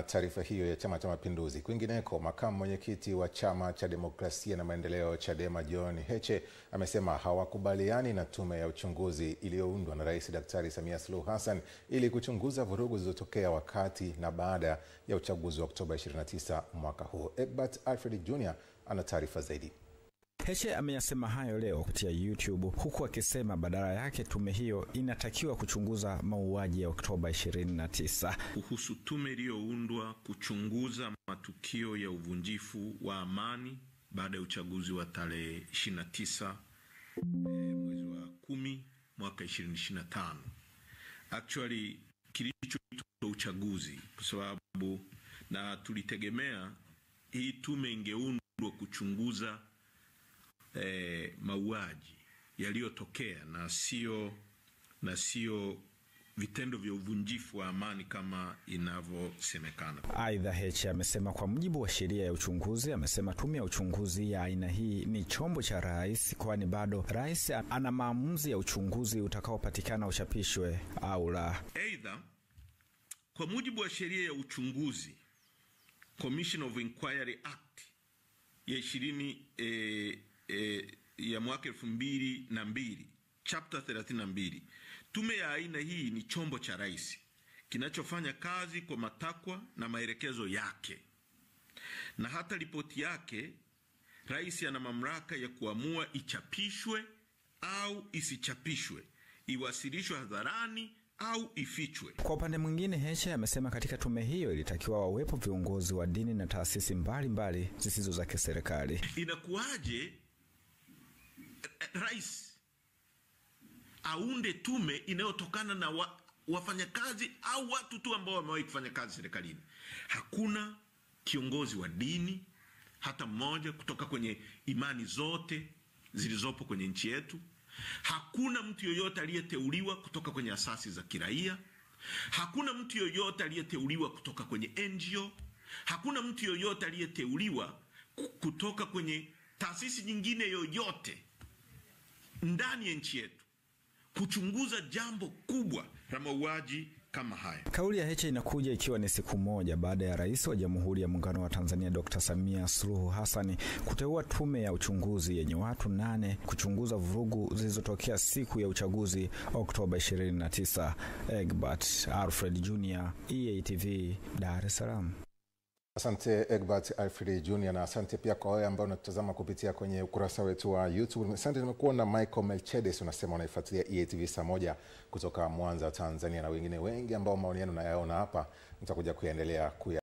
Taarifa hiyo ya Chama cha Mapinduzi. Kwingineko, makamu mwenyekiti wa Chama cha Demokrasia na Maendeleo Chadema John Heche amesema hawakubaliani na tume ya uchunguzi iliyoundwa na Rais Daktari Samia Suluhu Hassan ili kuchunguza vurugu zilizotokea wakati na baada ya uchaguzi wa Oktoba 29 mwaka huu. Egbert Alfred Jr. ana taarifa zaidi. Heche ameyasema hayo leo kupitia YouTube huku akisema badala yake tume hiyo inatakiwa kuchunguza mauaji ya Oktoba 29. Kuhusu tume iliyoundwa kuchunguza matukio ya uvunjifu wa amani baada ya uchaguzi wa tarehe 29 mwezi wa 10 mwaka 2025. Actually kilichoitwa uchaguzi kwa sababu na tulitegemea hii tume ingeundwa kuchunguza mauaji yaliyotokea na sio vitendo vya uvunjifu wa amani kama inavyosemekana. Aidha, Heche amesema kwa mujibu wa sheria ya uchunguzi, amesema tume ya uchunguzi ya aina hii ni chombo cha rais, kwani bado rais ana maamuzi ya uchunguzi utakaopatikana uchapishwe au la. Aidha, kwa mujibu wa sheria ya uchunguzi Commission of Inquiry Act ya 20 ya mwaka 2002 chapter 32, tume ya aina hii ni chombo cha rais kinachofanya kazi kwa matakwa na maelekezo yake, na hata ripoti yake rais ana mamlaka ya kuamua ichapishwe au isichapishwe, iwasilishwe hadharani au ifichwe. Kwa upande mwingine, Heche amesema katika tume hiyo ilitakiwa wawepo viongozi wa dini na taasisi mbalimbali zisizo za kiserikali. Inakuwaje rais aunde tume inayotokana na wafanyakazi au watu tu ambao wamewahi kufanya kazi serikalini? Hakuna kiongozi wa dini hata mmoja kutoka kwenye imani zote zilizopo kwenye nchi yetu. Hakuna mtu yoyote aliyeteuliwa kutoka kwenye asasi za kiraia. Hakuna mtu yoyote aliyeteuliwa kutoka kwenye NGO. Hakuna mtu yoyote aliyeteuliwa kutoka kwenye taasisi nyingine yoyote ndani ya nchi yetu kuchunguza jambo kubwa la mauaji kama haya. Kauli ya Heche inakuja ikiwa ni siku moja baada ya Rais wa Jamhuri ya Muungano wa Tanzania Dr. Samia Suluhu Hassan kuteua tume ya uchunguzi yenye watu 8 kuchunguza vurugu zilizotokea siku ya uchaguzi Oktoba 29. Egbert Alfred Jr., EATV, Dar es Salaam. Asante Egbert Alfred Jr. na asante pia kwa wale ambao unatutazama kupitia kwenye ukurasa wetu wa YouTube. Asante, nimekuona Michael Melchedes unasema unaifuatilia EATV saa 1 kutoka Mwanza, Tanzania, na wengine wengi ambao maoni yenu nayaona hapa nitakuja kuendelea